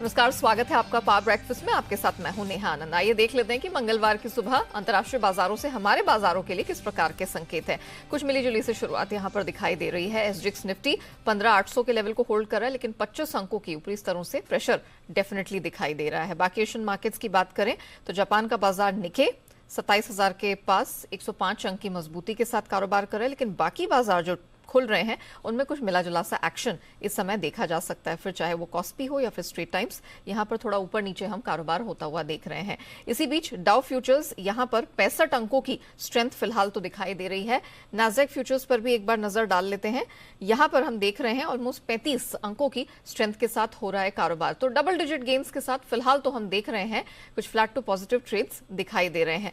नमस्कार, स्वागत है आपका पावर ब्रेकफास्ट में। आपके साथ मैं हूं नेहा आनंद। आइए देख लेते हैं कि मंगलवार की सुबह अंतर्राष्ट्रीय बाजारों से हमारे बाजारों के लिए किस प्रकार के संकेत हैं। कुछ मिलीजुली से शुरुआत यहां पर दिखाई दे रही है। एसजीएक्स निफ्टी 15,800 के लेवल को होल्ड कर रहा है, लेकिन 25 अंकों की ऊपरी स्तरों से प्रेशर डेफिनेटली दिखाई दे रहा है। बाकी एशियन मार्केट्स की बात करें तो जापान का बाजार निके 27,000 के पास 105 अंक की मजबूती के साथ कारोबार कर रहे हैं, लेकिन बाकी बाजार जो खुल रहे हैं उनमें कुछ मिला जुला सा एक्शन इस समय देखा जा सकता है। फिर चाहे वो कॉस्पी हो या फिर स्ट्रेट टाइम्स, यहां पर थोड़ा ऊपर नीचे हम कारोबार होता हुआ देख रहे हैं। इसी बीच डाउ फ्यूचर्स यहां पर 65 अंकों की स्ट्रेंथ फिलहाल तो दिखाई दे रही है। नास्डैक फ्यूचर्स पर भी एक बार नजर डाल लेते हैं। यहां पर हम देख रहे हैं ऑलमोस्ट 35 अंकों की स्ट्रेंथ के साथ हो रहा है कारोबार। तो डबल डिजिट गेन्स के साथ फिलहाल तो हम देख रहे हैं कुछ फ्लैट टू पॉजिटिव ट्रेड्स दिखाई दे रहे हैं।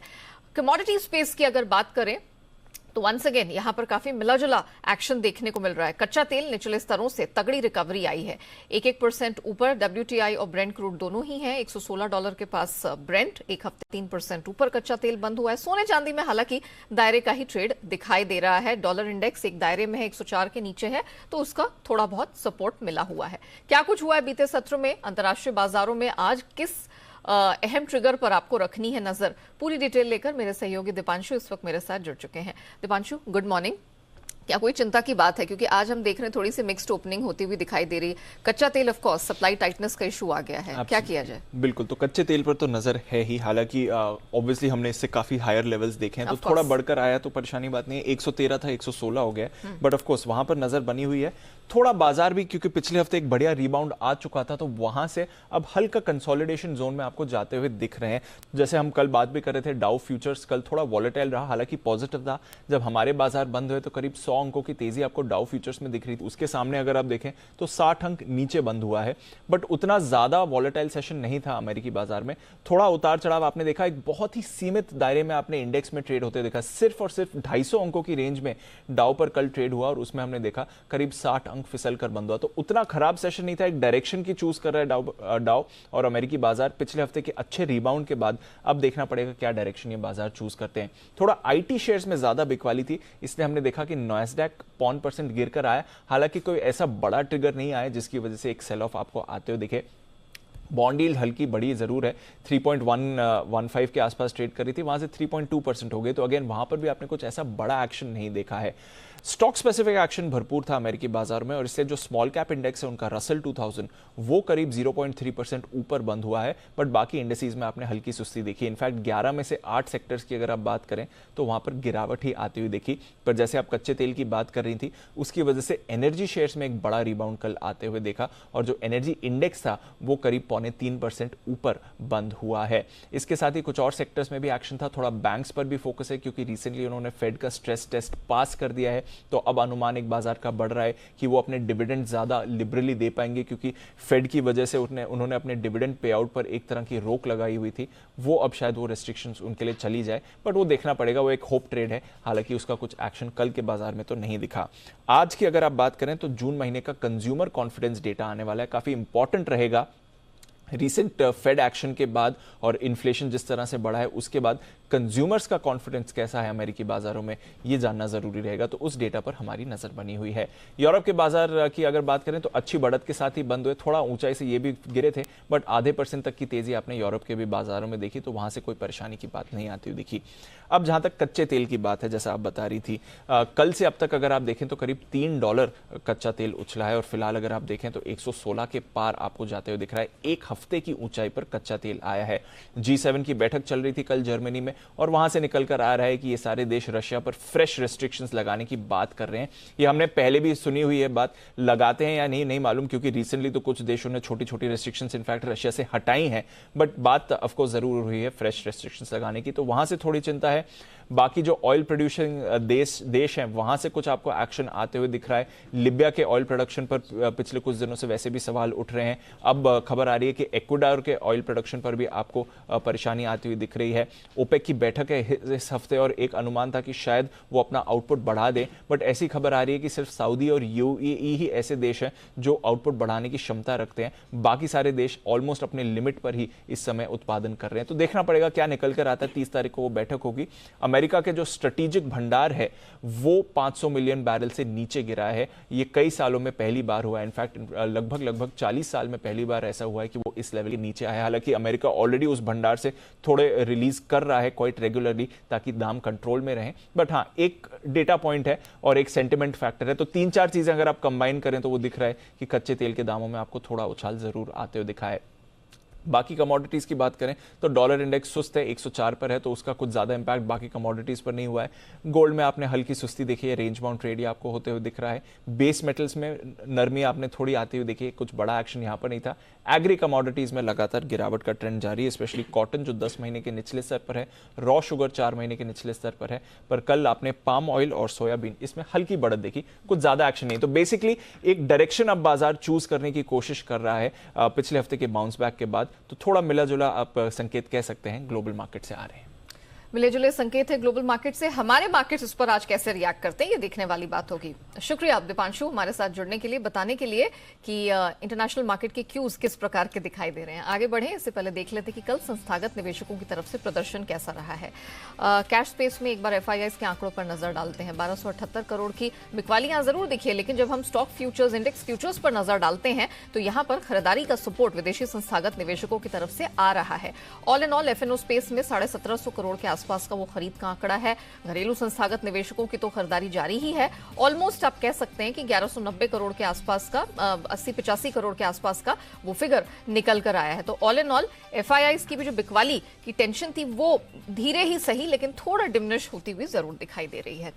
कमोडिटी स्पेस की अगर बात करें तो वंस अगेन यहां पर काफी मिला जुला एक्शन देखने को मिल रहा है। कच्चा तेल निचले स्तरों से तगड़ी रिकवरी आई है। 1% ऊपर WTI और ब्रेंट क्रूड दोनों ही हैं। $116 के पास ब्रेंट, एक हफ्ते 3% ऊपर कच्चा तेल बंद हुआ है। सोने चांदी में हालांकि दायरे का ही ट्रेड दिखाई दे रहा है। डॉलर इंडेक्स एक दायरे में है, 104 के नीचे है, तो उसका थोड़ा बहुत सपोर्ट मिला हुआ है। क्या कुछ हुआ है बीते सत्र में अंतर्राष्ट्रीय बाजारों में, आज किस अहम ट्रिगर पर आपको रखनी है नजर, पूरी डिटेल लेकर मेरे सहयोगी दीपांशु इस वक्त मेरे साथ जुड़ चुके हैं। Deepanshu, good morning. क्या कोई चिंता की बात है? क्योंकि आज हम देख रहे हैं थोड़ी सी मिक्स्ड ओपनिंग होती हुई दिखाई दे रही है। कच्चा तेल ऑफ कोर्स सप्लाई टाइटनेस का इशू आ गया है, क्या किया जाए? बिल्कुल, तो कच्चे तेल पर तो नजर है ही। हालांकि ऑब्वियसली हमने इससे काफी हायर लेवल्स देखे हैं, तो थोड़ा बढ़कर आया तो परेशानी बात नहीं है। 113 था, 116 हो गया, बट ऑफ कोर्स वहां पर नजर बनी हुई है। थोड़ा बाजार भी, क्योंकि पिछले हफ्ते एक बढ़िया रिबाउंड आ चुका था, तो वहां से अब हल्का कंसोलिडेशन जोन में आपको जाते हुए दिख रहे हैं। जैसे हम कल बात भी कर रहे थे, डाउ फ्यूचर्स कल थोड़ा वॉलेटाइल रहा, हालांकि पॉजिटिव था। जब हमारे बाजार बंद हुए तो करीब 100 अंकों की तेजी आपको डाउ फ्यूचर्स में दिख रही थी। उसके सामने अगर आप देखें तो 60 अंक नीचे बंद हुआ है, बट उतना ज्यादा वॉलेटाइल सेशन नहीं था अमेरिकी बाजार में। थोड़ा उतार चढ़ाव आपने देखा, एक बहुत ही सीमित दायरे में आपने इंडेक्स में ट्रेड होते देखा। सिर्फ और सिर्फ 250 अंकों की रेंज में डाउ पर कल ट्रेड हुआ और उसमें हमने देखा करीब 60 अंक फिसल कर बंद हुआ। तो उतना खराब सेशन नहीं था, एक डायरेक्शन की चूज कर रहा है डाउ और अमेरिकी बाजार। पिछले हफ्ते के अच्छे रिबाउंड के बाद अब देखना पड़ेगा क्या डायरेक्शन ये बाजार चूज करते हैं। थोड़ा आईटी शेयर्स में ज्यादा बिकवाली थी, इसलिए हमने देखा कि नास्डैक 0.5% गिर कर आया। हालांकि कोई ऐसा बड़ा ट्रिगर नहीं आया जिसकी वजह से एक सेल ऑफ आपको आते हुए दिखे। बॉन्ड यील्ड हल्की बढ़ी जरूर है, 3.115 के आसपास ट्रेड कर रही थी, वहां से 3.2% हो गए। तो अगेन वहां पर भी आपने कुछ ऐसा बड़ा एक्शन नहीं देखा है। स्टॉक स्पेसिफिक एक्शन भरपूर था अमेरिकी बाजार में, और इससे जो स्मॉल कैप इंडेक्स है उनका रसल 2000 वो करीब 0.3% ऊपर बंद हुआ है, बट बाकी इंडेक्सीज में आपने हल्की सुस्ती देखी। इनफैक्ट 11 में से 8 सेक्टर्स की अगर आप बात करें तो वहां पर गिरावट ही आती हुई देखी। पर जैसे आप कच्चे तेल की बात कर रही थी, उसकी वजह से एनर्जी शेयर्स में एक बड़ा रिबाउंड कल आते हुए देखा, और जो एनर्जी इंडेक्स था वो करीब 0.3% ऊपर बंद हुआ है। इसके साथ ही कुछ और सेक्टर्स में भी एक्शन था। थोड़ा बैंक्स पर भी फोकस है, क्योंकि रिसेंटली उन्होंने फेड का स्ट्रेस टेस्ट पास कर दिया है, तो अब अनुमान एक बाजार का बढ़ रहा है कि वो अपने डिविडेंड ज्यादा लिबरली दे पाएंगे, क्योंकि फेड की वजह से उन्होंने अपने डिविडेंड पे आउट पर एक तरह की रोक लगाई हुई थी। वो अब शायद वो रेस्ट्रिक्शंस उनके लिए चली जाए, बट वो देखना पड़ेगा। वो एक होप ट्रेड है, हालांकि उसका कुछ एक्शन कल के बाजार में तो नहीं दिखा। आज की अगर आप बात करें तो जून महीने का कंज्यूमर कॉन्फिडेंस डेटा आने वाला है, काफी इंपॉर्टेंट रहेगा। रिसेंट फेड एक्शन के बाद और इन्फ्लेशन जिस तरह से बढ़ा है, उसके बाद कंज्यूमर्स का कॉन्फिडेंस कैसा है अमेरिकी बाजारों में, ये जानना जरूरी रहेगा। तो उस डेटा पर हमारी नजर बनी हुई है। यूरोप के बाजार की अगर बात करें तो अच्छी बढ़त के साथ ही बंद हुए, थोड़ा ऊंचाई से ये भी गिरे थे, बट आधे % तक की तेजी आपने यूरोप के भी बाजारों में देखी, तो वहां से कोई परेशानी की बात नहीं आती हुई दिखी। अब जहां तक कच्चे तेल की बात है, जैसा आप बता रही थी, कल से अब तक अगर आप देखें तो करीब $3 कच्चा तेल उछला है, और फिलहाल अगर आप देखें तो 116 के पार आपको जाते हुए दिख रहा है। एक हफ्ते की ऊंचाई पर कच्चा तेल आया है। G7 की बैठक चल रही थी कल जर्मनी में, और वहां से निकलकर आ रहा है कि ये सारे देश रशिया पर फ्रेश रेस्ट्रिक्शंस लगाने की बात कर रहे हैं। ये हमने पहले भी सुनी हुई है बात, लगाते हैं या नहीं मालूम, क्योंकि रिसेंटली तो कुछ देशों ने छोटी छोटी रेस्ट्रिक्शंस इनफैक्ट रशिया से हटाई हैं, बट बात ऑफकोर्स जरूर हुई है फ्रेश रेस्ट्रिक्शंस लगाने की। तो वहां से थोड़ी चिंता है। बाकी जो ऑयल प्रोड्यूसिंग देश हैं, वहां से कुछ आपको एक्शन आते हुए दिख रहा है। लिबिया के ऑयल प्रोडक्शन पर पिछले कुछ दिनों से वैसे भी सवाल उठ रहे हैं। अब खबर आ रही है कि इक्वाडोर के ऑयल प्रोडक्शन पर भी आपको परेशानी आती हुई दिख रही है। ओपेक की की बैठक है इस हफ्ते और एक अनुमान था कि शायद वो अपना आउटपुट बढ़ा दें, बट ऐसी खबर आ रही है कि सिर्फ सऊदी और यूएई ही ऐसे देश हैं जो आउटपुट बढ़ाने की क्षमता रखते हैं। बाकी सारे देश ऑलमोस्ट अपने लिमिट पर ही इस समय उत्पादन कर रहे हैं। तो देखना पड़ेगा क्या निकल कर आता है। 30 तारीख को वो बैठक होगी। अमेरिका के जो स्ट्रेटेजिक भंडार है वो 500 मिलियन बैरल से नीचे गिरा है। ये कई सालों में पहली बार हुआ है। इनफैक्ट लगभग 40 साल में पहली बार ऐसा हुआ है कि वो इस लेवल के नीचे आया। हालांकि अमेरिका ऑलरेडी उस भंडार से थोड़े रिलीज कर रहा है क्वाइट रेगुलरली ताकि दाम कंट्रोल में रहें। बट हाँ, एक डेटा पॉइंट है और एक सेंटिमेंट फैक्टर है। तो 3-4 चीजें अगर आप कंबाइन करें तो वो दिख रहा है कि कच्चे तेल के दामों में आपको थोड़ा उछाल जरूर आते हुए दिखा है। बाकी कमोडिटीज की बात करें तो डॉलर इंडेक्स सुस्त है, 104 पर है, तो उसका कुछ ज्यादा इंपैक्ट बाकी कमोडिटीज पर नहीं हुआ है। गोल्ड में आपने हल्की सुस्ती देखी है, रेंज बाउंड ट्रेड आपको होते हुए दिख रहा है। बेस मेटल्स में नरमी आपने थोड़ी आती हुई देखी है, कुछ बड़ा एक्शन यहां पर नहीं था। एग्री कमोडिटीज में लगातार गिरावट का ट्रेंड जारी है, स्पेशली कॉटन जो 10 महीने के निचले स्तर पर है, रॉ शुगर 4 महीने के निचले स्तर पर है। पर कल आपने पाम ऑयल और सोयाबीन इसमें हल्की बढ़त देखी, कुछ ज्यादा एक्शन नहीं। तो बेसिकली एक डायरेक्शन अब बाजार चूज करने की कोशिश कर रहा है पिछले हफ्ते के बाउंस बैक के बाद। तो थोड़ा मिला जुला आप संकेत कह सकते हैं ग्लोबल मार्केट से आ रहे हैं। मिले जुले संकेत है ग्लोबल मार्केट से। हमारे मार्केट्स इस पर आज कैसे रिएक्ट करते हैं ये देखने वाली बात होगी। शुक्रिया आप दीपांशु हमारे साथ जुड़ने के लिए, बताने के लिए कि इंटरनेशनल मार्केट के क्यूज किस प्रकार के दिखाई दे रहे हैं। आगे बढ़े इससे पहले देख लेते कि कल संस्थागत निवेशकों की तरफ से प्रदर्शन कैसा रहा है। कैश स्पेस में एक बार FIIs के आंकड़ों पर नजर डालते हैं। 1278 करोड़ की बिकवालियां जरूर दिखी है, लेकिन जब हम स्टॉक फ्यूचर्स, इंडेक्स फ्यूचर्स पर नजर डालते हैं तो यहां पर खरीदारी का सपोर्ट विदेशी संस्थागत निवेशकों की तरफ से आ रहा है। All in all FNO space में 1750 करोड़ के आसपास का वो खरीद का आंकड़ा है। घरेलू संस्थागत निवेशकों की तो खरीदारी जारी ही है। ऑलमोस्ट आप कह सकते हैं कि 1190 करोड़ के आसपास का 80-85 करोड़ के आसपास का वो फिगर निकल कर आया है। तो ऑल इन ऑल FIIs की भी जो बिकवाली की टेंशन थी वो धीरे ही सही लेकिन थोड़ा डिमिनिश होती हुई जरूर दिखाई दे रही है।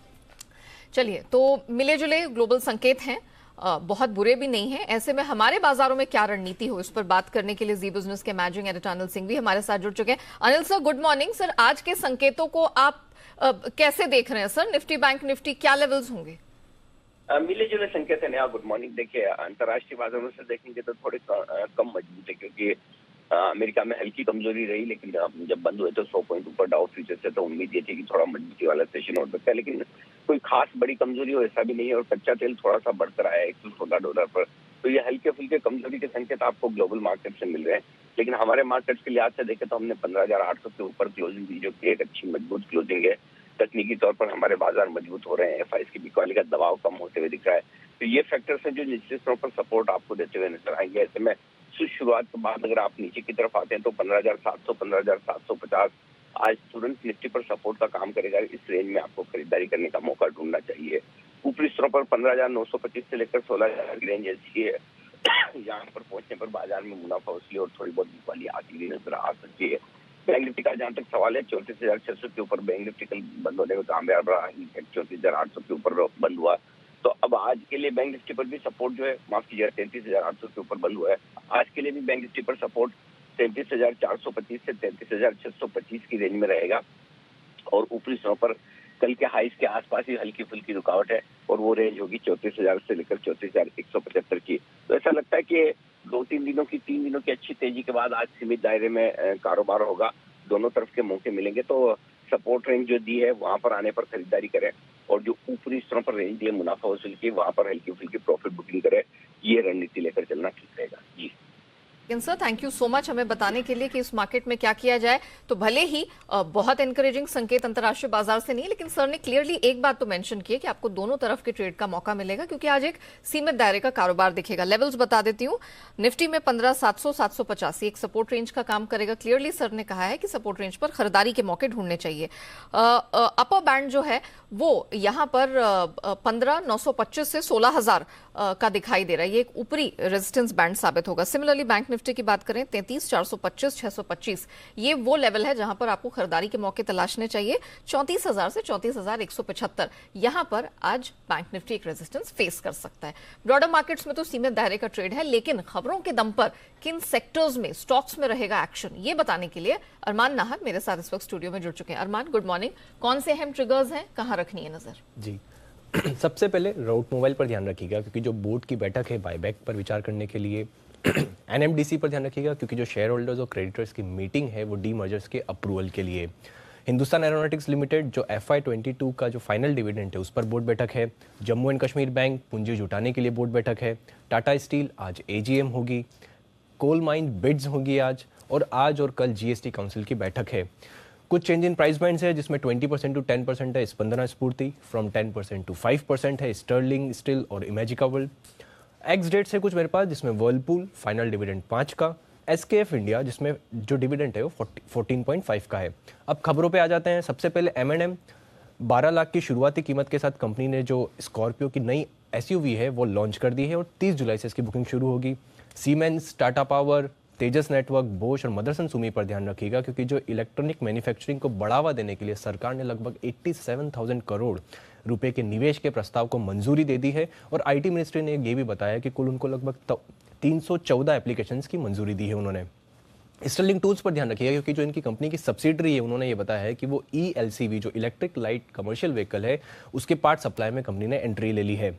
चलिए, तो मिले जुले ग्लोबल संकेत हैं, बहुत बुरे भी नहीं है। ऐसे में हमारे बाजारों में क्या रणनीति हो, इस पर बात करने के लिए जी बिजनेस के मैनेजिंग एडिटर अनिल सिंह भी हमारे साथ जुड़ चुके हैं। Anil sir, good morning sir. आज के संकेतों को आप कैसे देख रहे हैं सर? निफ्टी, बैंक निफ्टी क्या लेवल्स होंगे? मिले जुले संकेत है नया। Good morning. देखिए, अंतर्राष्ट्रीय बाजारों से देखेंगे तो थोड़े कम मजबूत है, क्योंकि अमेरिका में हल्की कमजोरी रही, लेकिन जब बंद हुए तो 100 पॉइंट ऊपर डाउ फ्यूचर से, तो उम्मीद ये थी कि थोड़ा मजबूती वाला सेशन हो सकता है, लेकिन कोई खास बड़ी कमजोरी हो ऐसा भी नहीं है। और कच्चा तेल थोड़ा सा बढ़कर आया है $116 पर, तो ये हल्के फुल्के कमजोरी के संकेत आपको ग्लोबल मार्केट से मिल रहे हैं। लेकिन हमारे मार्केट के लिहाज से देखें तो हमने 15,800 के ऊपर क्लोजिंग दी, जो कि एक अच्छी मजबूत क्लोजिंग है। तकनीकी तौर पर हमारे बाजार मजबूत हो रहे हैं, FIIs की बिकवाली का दबाव कम होते हुए दिख रहा है। तो ये फैक्टर्स हैं जो निश्चित तौर पर सपोर्ट आपको देते हुए नजर आएंगे। ऐसे में शुरुआत के बाद अगर आप नीचे की तरफ आते हैं तो 15,700, 15,750 आज तुरंत निफ्टी पर सपोर्ट का काम करेगा। इस रेंज में आपको खरीदारी करने का मौका ढूंढना चाहिए। ऊपरी स्तरों पर 15,925 से लेकर 16,000 की रेंज ऐसी है यहाँ पर पहुंचने पर बाजार में मुनाफा वसूली और थोड़ी बहुत बिकवाली आती हुई नजर आ सकती है। बैंक निफ्टी का जहां तक सवाल है, 34,600 के ऊपर बैंक निफ्टी कल बंद होने को कामयाब रहा। 34,800 के ऊपर बंद हुआ। तो अब आज के लिए बैंक निफ्टी पर भी सपोर्ट जो है, माफ कीजिएगा, 33,800 के ऊपर बंद हुआ है। आज के लिए भी बैंक निफ्टी पर सपोर्ट 33,425 से 33,625 की रेंज में रहेगा। और ऊपरी स्तरों पर कल के हाइस के आसपास ही हल्की फुल्की रुकावट है, और वो रेंज होगी 34,000 से लेकर 34,175 की। तो ऐसा लगता है कि 3 दिनों की अच्छी तेजी के बाद आज सीमित दायरे में कारोबार होगा। दोनों तरफ के मौके मिलेंगे, तो सपोर्ट रेंज जो दी है वहां पर आने पर खरीदारी करें, और जो ऊपरी स्तरों पर रेंज दी है मुनाफा वसूल की, वहां पर हल्की फुल्की प्रॉफिट बुकिंग करें। ये रणनीति लेकर चलना ठीक रहेगा। जी sir, thank you so much हमें बताने के लिए कि इस मार्केट में क्या किया जाए। तो भले ही बहुत एनकरेजिंग संकेत अंतर्राष्ट्रीय बाजार से नहीं, लेकिन सर ने क्लियरली एक बात तो मेंशन की है कि आपको दोनों तरफ के ट्रेड का मौका मिलेगा, क्योंकि आज एक सीमित दायरे का कारोबार दिखेगा। लेवल्स बता देती हूँ। निफ्टी में 15,700, 785 एक सपोर्ट रेंज का काम करेगा। क्लियरली सर ने कहा है कि सपोर्ट रेंज पर खरीदारी के मौके ढूंढने चाहिए। अपर बैंड जो है वो यहाँ पर 15,925 से 16,000 का दिखाई दे रहा है। ये एक ऊपरी रेजिस्टेंस बैंड साबित होगा। सिमिलरली बैंक निफ्टी की बात करें 33,425, 625 ये वो लेवल है जहां पर आपको खरीदारी के मौके तलाशने चाहिए। 34,000 से 34,175 यहां पर आज बैंक निफ्टी एक रेजिस्टेंस फेस कर सकता है। ब्रॉडर मार्केट्स में तो सीमित दायरे का ट्रेड है, लेकिन खबरों के दम पर किन सेक्टर्स में, स्टॉक्स में रहेगा एक्शन, ये बताने के लिए अरमान नाहर मेरे साथ इस वक्त स्टूडियो में जुड़ चुके हैं। अरमान, गुड मॉर्निंग। कौन से अहम ट्रिगर्स हैं, कहां रखनी है नजर? जी सबसे पहले राउट मोबाइल पर ध्यान रखिएगा, क्योंकि जो बोर्ड की बैठक है बायबैक पर विचार करने के लिए। NMDC पर ध्यान रखिएगा, क्योंकि जो शेयर होल्डर्स और क्रेडिटर्स की मीटिंग है वो डीमर्जर्स के अप्रूवल के लिए। हिंदुस्तान एरोनॉटिक्स लिमिटेड जो FY22 का जो फाइनल डिविडेंड है उस पर बोर्ड बैठक है। जम्मू एंड कश्मीर बैंक पूंजी जुटाने के लिए बोर्ड बैठक है। टाटा स्टील आज AGM होगी। कोल माइन बिड्स होगी आज और कल GST काउंसिल की बैठक है। कुछ चेंज इन प्राइस बैंड्स है जिसमें 20% टू 10% है स्पंदना स्फूर्ति, फ्रॉम 10% टू 5% है स्टर्लिंग स्टील और इमेजिका वर्ल्ड। एक्स डेट से कुछ मेरे पास जिसमें वर्लपूल फाइनल डिविडेंड 5 का, SKF इंडिया जिसमें जो डिविडेंड है वो 14.5 का है। अब खबरों पे आ जाते हैं। सबसे पहले M&M 12 लाख की शुरुआती कीमत के साथ कंपनी ने जो स्कॉर्पियो की नई SUV है वो लॉन्च कर दी है और 30 जुलाई से इसकी बुकिंग शुरू होगी। सीमेंस, टाटा पावर, तेजस नेटवर्क, बोश और मदरसन सुमी पर ध्यान रखिएगा क्योंकि जो इलेक्ट्रॉनिक मैन्युफैक्चरिंग को बढ़ावा देने के लिए सरकार ने लगभग 87,000 करोड़ रुपए के निवेश के प्रस्ताव को मंजूरी दे दी है और IT मिनिस्ट्री ने ये भी बताया कि कुल उनको लगभग 314 एप्लीकेशंस की मंजूरी दी है उन्होंने। स्टर्लिंग टूल्स पर ध्यान रखिएगा क्योंकि जो इनकी कंपनी की सब्सिडरी है उन्होंने ये बताया है कि वो ELCV जो इलेक्ट्रिक लाइट कमर्शियल व्हीकल है उसके पार्ट सप्लाई में कंपनी ने एंट्री ले ली है।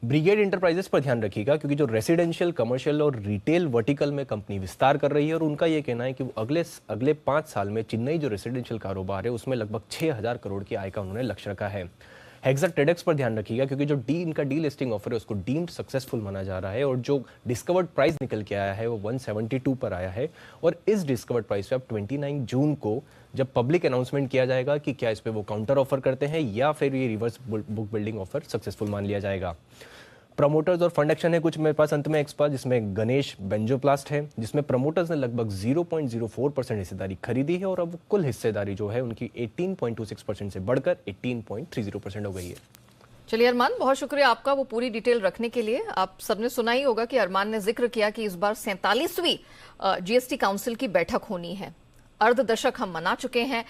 ब्रिगेड इंटरप्राइजेस पर ध्यान रखिएगा क्योंकि जो रेसिडेंशियल, कमर्शियल और रिटेल वर्टिकल में कंपनी विस्तार कर रही है और उनका ये कहना है कि वो अगले 5 साल में चेन्नई जो रेसिडेंशियल कारोबार है उसमें लगभग 6,000 करोड़ की आय का उन्होंने लक्ष्य रखा है। हेक्सा ट्रेडेक्स पर ध्यान रखिएगा क्योंकि जो इनका डी लिस्टिंग ऑफर है उसको डीम्ड सक्सेसफुल माना जा रहा है और जो डिस्कवर्ड प्राइस निकल के आया है वो 172 पर आया है और इस डिस्कवर्ड प्राइस पे अब 29 जून को जब पब्लिक अनाउंसमेंट किया जाएगा कि क्या इस पे वो काउंटर ऑफर करते हैं या फिर ये reverse book building offer successful मान लिया जाएगा। प्रमोटर्स और फंड एक्शन है कुछ मेरे पास अंत में एक्सपा जिसमें गणेश बेंजोप्लास्ट है जिसमें प्रमोटर्स ने लगभग 0.04% हिस्सेदारी खरीदी है और अब कुल हिस्सेदारी जो है उनकी 18.26% से बढ़कर 18.30% हो गई है। चलिए अरमान, बहुत शुक्रिया आपका वो पूरी डिटेल रखने के लिए। आप सबने सुना ही होगा कि अरमान ने जिक्र किया कि इस बार 47वीं GST काउंसिल की बैठक होनी है। अर्ध दशक हम मना चुके हैं।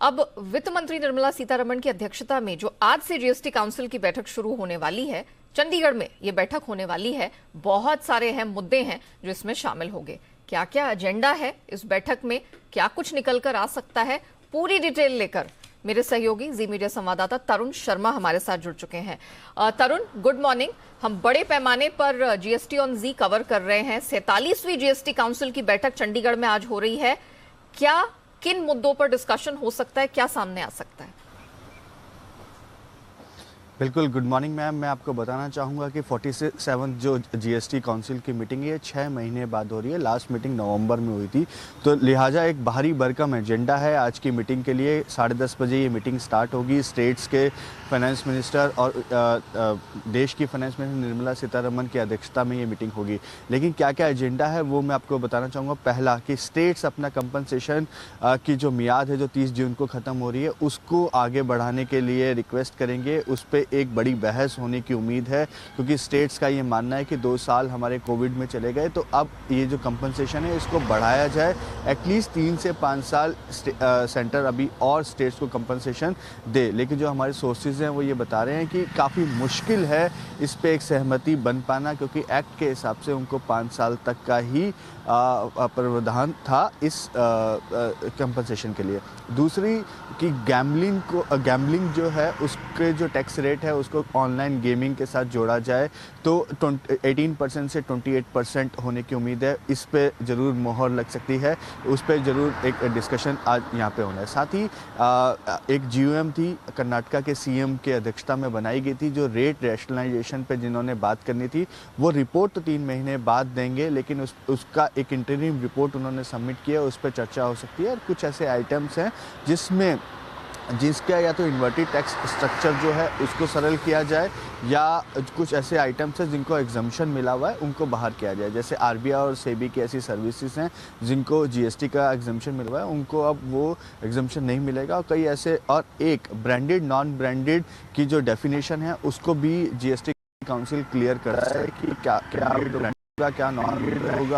अब वित्त मंत्री निर्मला सीतारमण की अध्यक्षता में जो आज से GST काउंसिल की बैठक शुरू होने वाली है, चंडीगढ़ में ये बैठक होने वाली है। बहुत सारे अहम मुद्दे हैं जो इसमें शामिल होंगे। क्या क्या एजेंडा है इस बैठक में, क्या कुछ निकल कर आ सकता है, पूरी डिटेल लेकर मेरे सहयोगी जी मीडिया संवाददाता तरुण शर्मा हमारे साथ जुड़ चुके हैं। तरुण, गुड मॉर्निंग। हम बड़े पैमाने पर GST ऑन Z कवर कर रहे हैं। 47वीं GST काउंसिल की बैठक चंडीगढ़ में आज हो रही है। क्या किन मुद्दों पर डिस्कशन हो सकता है, क्या सामने आ सकता है? बिल्कुल, गुड मॉर्निंग मैम। मैं आपको बताना चाहूँगा कि 47th जो GST काउंसिल की मीटिंग है 6 महीने बाद हो रही है। लास्ट मीटिंग नवंबर में हुई थी, तो लिहाजा एक भारी भरकम एजेंडा है आज की मीटिंग के लिए। 10:30 बजे ये मीटिंग स्टार्ट होगी। स्टेट्स के फाइनेंस मिनिस्टर और देश की फाइनेंस मिनिस्टर निर्मला सीतारमण की अध्यक्षता में ये मीटिंग होगी। लेकिन क्या क्या एजेंडा है वो मैं आपको बताना चाहूँगा। पहला कि स्टेट्स अपना कंपनसेशन की जो मियाद है जो 30 जून को ख़त्म हो रही है उसको आगे बढ़ाने के लिए रिक्वेस्ट करेंगे। उस पर एक बड़ी बहस होने की उम्मीद है क्योंकि स्टेट्स का ये मानना है कि 2 साल हमारे कोविड में चले गए, तो अब ये जो कंपनसेशन है इसको बढ़ाया जाए। एटलीस्ट 3 से 5 साल सेंटर अभी और स्टेट्स को कंपनसेशन दे। लेकिन जो हमारे सोर्सेज हैं वो ये बता रहे हैं कि काफ़ी मुश्किल है इस पे एक सहमति बन पाना क्योंकि एक्ट के हिसाब से उनको 5 साल तक का ही प्रावधान था इस कंपनसेशन के लिए। दूसरी कि गैम्बलिंग जो है उसके जो टैक्स रेट है उसको ऑनलाइन गेमिंग के साथ जोड़ा जाए तो 18% से 28% होने की उम्मीद है। इस पे ज़रूर मोहर लग सकती है, उस पे ज़रूर एक डिस्कशन आज यहाँ पे होना है। साथ ही एक GOM थी कर्नाटका के CM के अध्यक्षता में बनाई गई थी जो रेट रैशनलाइजेशन पे जिन्होंने बात करनी थी। वो रिपोर्ट तो 3 महीने बाद देंगे लेकिन उसका एक इंटरिम रिपोर्ट उन्होंने सबमिट किया, उस पर चर्चा हो सकती है। और कुछ ऐसे आइटम्स हैं जिसका या तो इन्वर्टेड टैक्स स्ट्रक्चर जो है उसको सरल किया जाए या कुछ ऐसे आइटम्स हैं जिनको एग्जम्पशन मिला हुआ है उनको बाहर किया जाए। जैसे RBI और सेबी की ऐसी सर्विसेज हैं जिनको GST का एग्जम्पशन मिला हुआ है, उनको अब वो एग्जम्पशन नहीं मिलेगा। और कई ऐसे और एक ब्रांडेड नॉन ब्रांडेड की जो डेफिनेशन है उसको भी GST काउंसिल क्लियर कर रहा है कि क्या ब्रांडेड क्या नॉन ब्रांडेड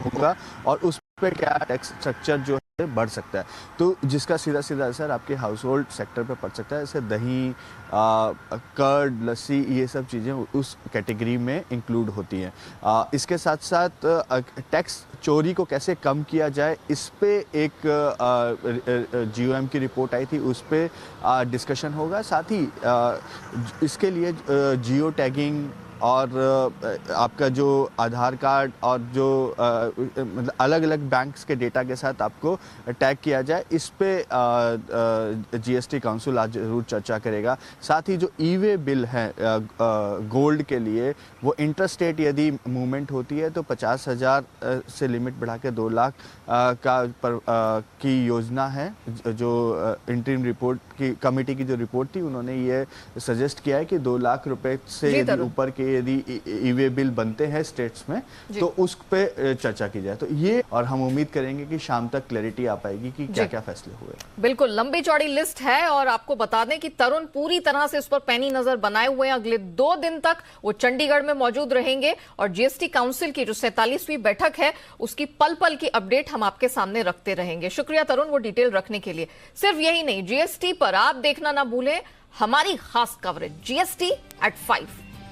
होगा और उस पर क्या टैक्स स्ट्रक्चर जो बढ़ सकता है, तो जिसका सीधा सीधा असर आपके हाउस होल्ड सेक्टर पे पड़ सकता है। जैसे दही, कर्ड, लस्सी, ये सब चीज़ें उस कैटेगरी में इंक्लूड होती हैं। इसके साथ साथ टैक्स चोरी को कैसे कम किया जाए इस पे एक GOM की रिपोर्ट आई थी, उस पे डिस्कशन होगा। साथ ही इसके लिए जियो टैगिंग और आपका जो आधार कार्ड और जो मतलब अलग अलग बैंक्स के डेटा के साथ आपको टैग किया जाए, इस पे जीएसटी काउंसिल आज जरूर चर्चा करेगा। साथ ही जो ई-वे बिल है गोल्ड के लिए, वो इंटरस्टेट यदि मूवमेंट होती है तो 50,000 से लिमिट बढ़ा के 2 लाख की योजना है। जो इंटरिम रिपोर्ट की कमेटी की जो रिपोर्ट थी, उन्होंने ये सजेस्ट किया है कि 2 लाख रुपए से यदि ऊपर के यदि ई-वे बिल बनते हैं स्टेट्स में तो उस पे चर्चा की जाए। तो ये, और हम उम्मीद करेंगे कि शाम तक क्लैरिटी आ पाएगी कि क्या क्या फैसले हुए। बिल्कुल लंबी चौड़ी लिस्ट है और आपको बता दें कि तरुण पूरी तरह से इस पर पैनी नजर बनाए हुए हैं। अगले 2 दिन तक वो चंडीगढ़ में मौजूद रहेंगे और जीएसटी काउंसिल की जो 47वीं बैठक है उसकी पल पल की अपडेट हम आपके सामने रखते रहेंगे। शुक्रिया तरुण वो डिटेल रखने के लिए। सिर्फ यही नहीं, जीएसटी पर आप देखना ना भूलें हमारी खास कवरेज जीएसटी एट 5।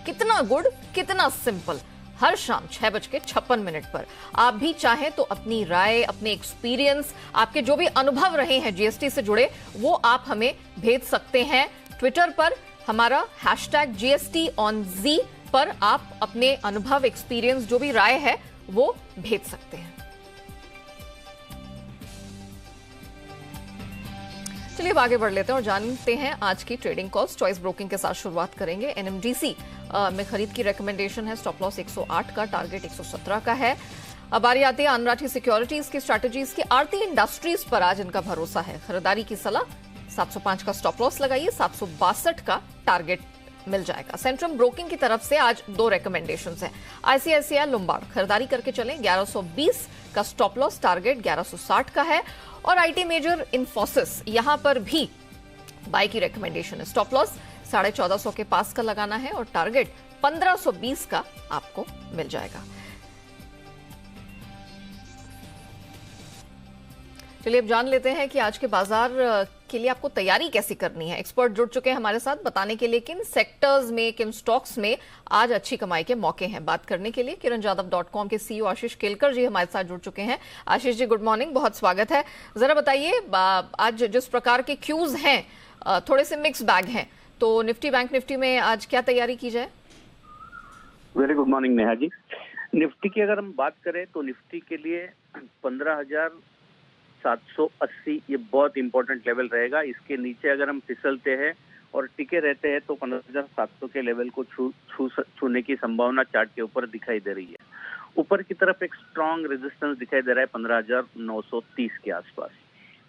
कितना गुड, कितना सिंपल, हर शाम 6:56 पर। आप भी चाहें तो अपनी राय, अपने एक्सपीरियंस, आपके जो भी अनुभव रहे हैं जीएसटी से जुड़े, वो आप हमें भेज सकते हैं। ट्विटर पर हमारा #GSTOnZ पर आप अपने अनुभव, एक्सपीरियंस, जो भी राय है वो भेज सकते हैं। चलिए अब आगे बढ़ लेते हैं और जानते हैं आज की ट्रेडिंग कॉल्स। चॉइस ब्रोकिंग के साथ शुरुआत करेंगे। एनएमडीसी में खरीद की रेकमेंडेशन है। स्टॉप लॉस 108 का, टारगेट 117 का है। अब बारी आती है अनराठी सिक्योरिटीज की स्ट्रैटेजीज की। आरती इंडस्ट्रीज पर आज इनका भरोसा है। खरीदारी की सलाह, 705 का स्टॉप लॉस लगाइए, 762 का टारगेट मिल जाएगा। सेंट्रम ब्रोकिंग की तरफ से आज 2 रेकमेंडेशंस हैं। आईसीआईसीआई लोम्बार्ड खरीदारी करके चलें, 1120 का स्टॉप लॉस, टारगेट 1160 का है। और आईटी मेजर इन्फोसिस, यहां पर भी बाय की रेकमेंडेशन है। स्टॉप लॉस 1450 के पास का लगाना है और टारगेट 1520 का आपको मिल जाएगा। चलिए अब जान लेते हैं कि आज के बाजार के लिए आपको तैयारी कैसी करनी है। एक्सपर्ट जुड़ चुके हैं हमारे साथ बताने के लिए किन सेक्टर्स में, किन स्टॉक्स में आज अच्छी कमाई के मौके हैं। बात करने के लिए kiranjadhav.com के सीईओ आशीष केलकर जी हमारे साथ जुड़ चुके हैं। आशीष जी गुड मॉर्निंग, बहुत स्वागत है। जरा बताइए, आज जिस प्रकार के क्यूज हैं थोड़े से मिक्स बैग हैं, तो निफ्टी, बैंक निफ्टी में आज क्या तैयारी की जाए? Very good morning Neha ji. Nifty की अगर हम बात करें तो निफ्टी के लिए 15,780 ये बहुत इंपॉर्टेंट लेवल रहेगा। इसके नीचे अगर हम फिसलते हैं और टिके रहते हैं तो 15,700 के लेवल को छूने की संभावना चार्ट के ऊपर दिखाई दे रही है। ऊपर की तरफ एक स्ट्रॉन्ग रेजिस्टेंस दिखाई दे रहा है 15,930 के आसपास।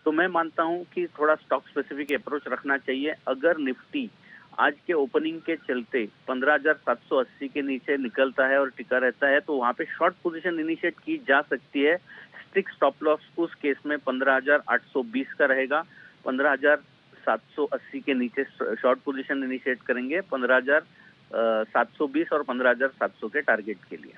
तो मैं मानता हूं कि थोड़ा स्टॉक स्पेसिफिक अप्रोच रखना चाहिए। अगर निफ्टी आज के ओपनिंग के चलते 15,780 के नीचे निकलता है और टिका रहता है तो वहां पे शॉर्ट पोजीशन इनिशिएट की जा सकती है। स्ट्रिक्ट स्टॉप लॉस उस केस में 15,820 का रहेगा। 15,780 के नीचे शॉर्ट पोजीशन इनिशिएट करेंगे 15,720 और 15,700 के टारगेट के लिए।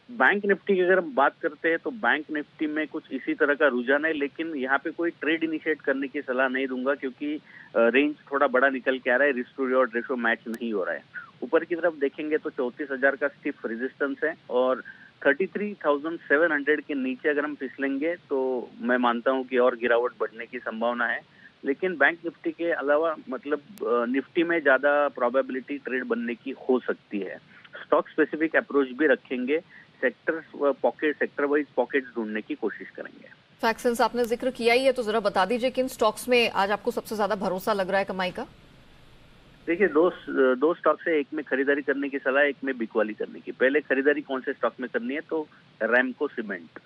बैंक निफ्टी की अगर हम बात करते हैं तो बैंक निफ्टी में कुछ इसी तरह का रुझान है, लेकिन यहाँ पे कोई ट्रेड इनिशिएट करने की सलाह नहीं दूंगा क्योंकि रेंज थोड़ा बड़ा निकल के आ रहा है, risk to reward ratio match नहीं हो रहा है। ऊपर की तरफ देखेंगे तो 34,000 का स्टिफ रेजिस्टेंस है और 33,700 के नीचे अगर हम फिसलेंगे तो मैं मानता हूं कि और गिरावट बढ़ने की संभावना है। लेकिन बैंक निफ्टी के अलावा मतलब निफ्टी में ज्यादा प्रोबेबिलिटी ट्रेड बनने की हो सकती है। स्टॉक स्पेसिफिक अप्रोच भी रखेंगे, सेक्टर वाइज पॉकेट्स ढूंढने की कोशिश करेंगे। फैक्सेंस आपने जिक्र किया ही है तो जरा बता दीजिए किन स्टॉक्स में आज आपको सबसे ज्यादा भरोसा लग रहा है कमाई का? देखिए दो स्टॉक से, एक में खरीदारी करने की सलाह, एक में बिकवाली करने की। पहले खरीदारी कौन से स्टॉक में करनी है तो रैमको सीमेंट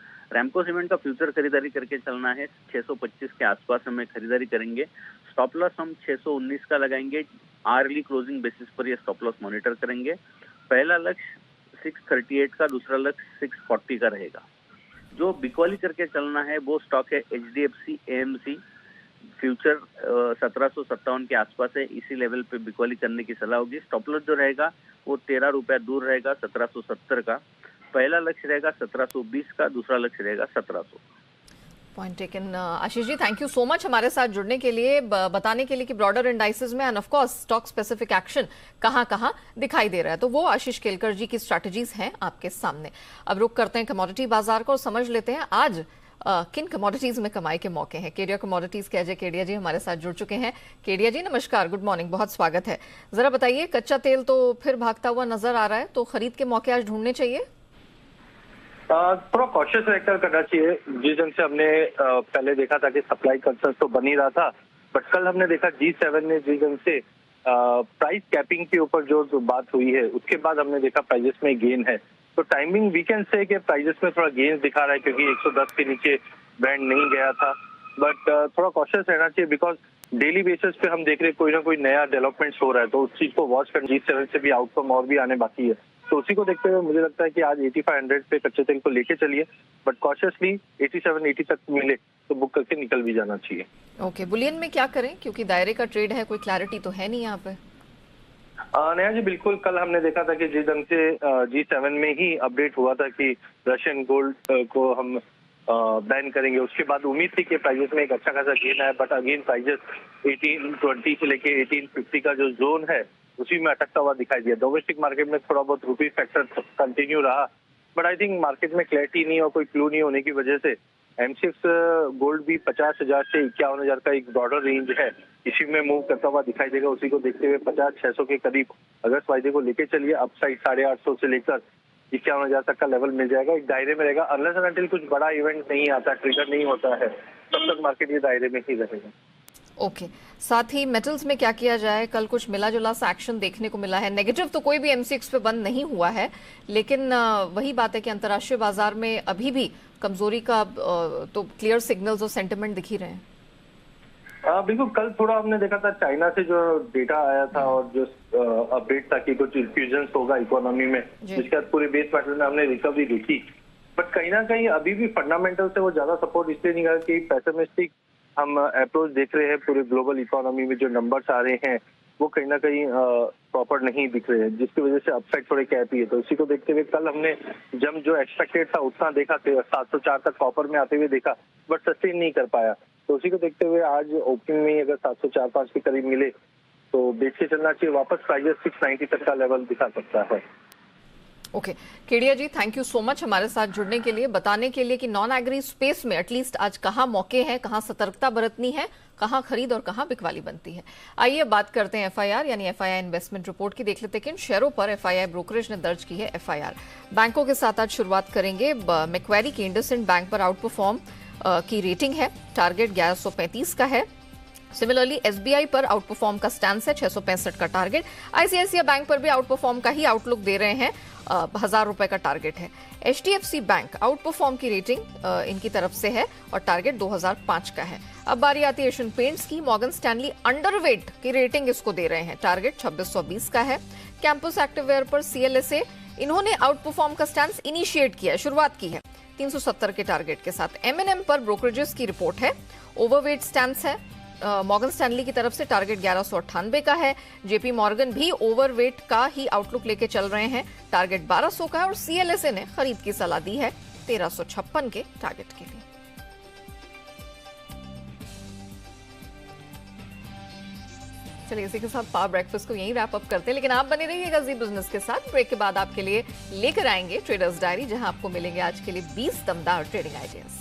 का फ्यूचर खरीदारी करके चलना है। 625 के आसपास हमें खरीदारी करेंगे। स्टॉप लॉस हम 619 का लगाएंगे। आर्ली क्लोजिंग बेसिस पर ये स्टॉप लॉस मॉनिटर करेंगे। पहला लक्ष्य 638 का, दूसरा लक्ष्य 640 का रहेगा। जो बिकवाली करके चलना है वो स्टॉक है HDFC AMC। फ्यूचर 1757 के आसपास है, इसी लेवल पे बिकवाली करने की सलाह होगी। स्टॉप लॉस जो रहेगा वो 13 रुपया दूर रहेगा 1770 का। पहला लक्ष्य रहेगा 1720 का, दूसरा लक्ष्य रहेगा 1700। Point taken Ashish ji, thank you so much हमारे साथ जुड़ने के लिए, बताने के लिए कि ब्रॉडर इंडाइसेस में and of course stock specific action कहां दिखाई दे रहा है। तो वो आशीष केलकर जी की स्ट्रैटेजीज हैं आपके सामने। अब रुक करते हैं कमोडिटी बाजार को और समझ लेते हैं आज किन कमोडिटीज में कमाई के मौके हैं? केडिया कमोडिटीज के अजय केडिया जी हमारे साथ जुड़ चुके हैं। केडिया जी नमस्कार, गुड मॉर्निंग, बहुत स्वागत है। जरा बताइए, कच्चा तेल तो फिर भागता हुआ नजर आ रहा है, तो खरीद के मौके आज ढूंढने चाहिए? थोड़ा कॉशियस रहकर करना चाहिए। जिस ढंग से हमने पहले देखा था कि सप्लाई कंसर्न तो बन ही रहा था, बट कल हमने देखा G7 ने जिस ढंग से प्राइस कैपिंग के ऊपर जो बात हुई है, उसके बाद हमने देखा प्राइजेस में गेन है। तो टाइमिंग वीकेंड से कि प्राइजेस में थोड़ा गेन दिखा रहा है, क्योंकि 110 के नीचे बैंड नहीं गया था। बट थोड़ा कॉशियस रहना चाहिए, बिकॉज डेली बेसिस पे हम देख रहे हैं कोई ना कोई नया डेवलपमेंट्स हो रहा है, तो उस चीज को वॉच कर। G7 से भी आउटकम और भी आने बाकी है, तो उसी को देखते हुए मुझे लगता है कि आज 8500 पे कच्चे तेल को लेके चलिए, बट कॉशियसली 87-80 तक मिले तो बुक करके निकल भी जाना चाहिए। ओके, बुलियन में क्या करें, क्योंकि दायरे का ट्रेड है, कोई क्लैरिटी तो है नहीं यहाँ पे? नया जी, बिल्कुल कल हमने देखा था कि जिस ढंग से G7 में ही अपडेट हुआ था कि रशियन गोल्ड को हम बैन करेंगे, उसके बाद उम्मीद थी कि प्राइजेस में एक अच्छा खासा गेन है, बट अगेन प्राइजेस 1820 से लेके 1850 का जो जोन है उसी में अटकता हुआ दिखाई दिया। डोमेस्टिक मार्केट में थोड़ा बहुत रूपी फैक्टर कंटिन्यू रहा, बट आई थिंक मार्केट में क्लैरिटी नहीं और कोई क्लू नहीं होने की वजह से M6 गोल्ड भी 50,000 से 51,000 का एक ब्रॉडर रेंज है, इसी में मूव करता हुआ दिखाई देगा। उसी को देखते हुए 50-600 के करीब अगस्त वायदे को लेके चलिए, अपसाइड 850 से लेकर 51,000 तक का लेवल मिल जाएगा, एक दायरे में रहेगा। अनलेस एंड अनटिल कुछ बड़ा इवेंट नहीं आता, ट्रिगर नहीं होता है, तब तक मार्केट ये दायरे में ही रहेगा। ओके, साथ ही मेटल्स में क्या किया जाए? कल कुछ मिला जुला सा एक्शन देखने को मिला है। नेगेटिव तो कोई भी M6 पे बंद नहीं हुआ है, लेकिन वही बात है कि अंतर्राष्ट्रीय बाजार में अभी भी कमजोरी का तो क्लियर सिग्नल्स और सेंटिमेंट दिख ही रहे हैं। बिल्कुल, कल थोड़ा हमने देखा था चाइना से जो डेटा आया था और जो अपडेट था कि कुछ इन्फ्यूजन होगा इकोनॉमी में, जिसके बाद पूरे बेस मेटल में हमने रिकवरी देखी। बट कहीं ना कहीं अभी भी फंडामेंटल से वो ज्यादा सपोर्ट इसलिए नहीं कर कि पेसिमिस्टिक हम अप्रोच देख रहे हैं पूरे ग्लोबल इकोनॉमी में। जो नंबर्स आ रहे हैं वो कहीं ना कहीं प्रॉपर नहीं दिख रहे हैं, जिसकी वजह से अपसाइड थोड़े कैप ही है। तो इसी को देखते हुए कल हमने जब जो एक्सपेक्टेड था उतना देखा, 704 तक कॉपर में आते हुए देखा, बट सस्टेन नहीं कर पाया। तो उसी को देखते हुए आज ओपनिंग में अगर 704-5 के करीब मिले तो बेच के चलना चाहिए। वापस प्राइजेस 690 तक का लेवल दिखा सकता है। Okay, Kedia ji thank you so much हमारे साथ जुड़ने के लिए, बताने के लिए कि नॉन एग्री स्पेस में एटलीस्ट आज कहाँ मौके हैं, कहाँ सतर्कता बरतनी है, कहाँ खरीद और कहाँ बिकवाली बनती है। आइए बात करते हैं FIR यानी FII इन्वेस्टमेंट रिपोर्ट की। देख लेते हैं किन शेयरों पर FII ब्रोकरेज ने दर्ज की है FIR। बैंकों के साथ आज शुरुआत करेंगे। मैक्वेरी की इंडसइंड बैंक पर आउट परफॉर्म की रेटिंग है, टारगेट 1135 का है। सिमिलरली SBI पर आउट परफॉर्म का स्टैंड है, 665 का टारगेट। ICICI बैंक पर भी आउट परफॉर्म का ही आउटलुक दे रहे हैं, 1000 रुपए का टारगेट है। HDFC बैंक आउट परफॉर्म की रेटिंग इनकी तरफ से है और टारगेट 2005 का है। अब बारी आती है एशियन पेंट्स की। मॉर्गन स्टैनली अंडरवेट की रेटिंग इसको दे रहे हैं, टारगेट 2620 का है। कैंपस एक्टिववेयर पर CLSA इन्होंने आउट परफॉर्म का स्टैंड इनिशिएट किया है, शुरुआत की है 370 के टारगेट के साथ। M&M पर ब्रोकरेजेस की रिपोर्ट है, ओवरवेट स्टैंड है। मॉर्गन स्टैनली की तरफ से टारगेट 1198 का है। JP मॉर्गन भी ओवरवेट का ही आउटलुक लेके चल रहे हैं, टारगेट 1200 का है। और CLSA ने खरीद की सलाह दी है 1356 के टारगेट के लिए। चलिए इसी के साथ पावर ब्रेकफास्ट को यहीं रैप अप करते हैं, लेकिन आप बने रहिएगा जी बिजनेस के साथ। ब्रेक के बाद आपके लिए लेकर आएंगे ट्रेडर्स डायरी, जहां आपको मिलेंगे आज के लिए 20 दमदार ट्रेडिंग आइडियाज।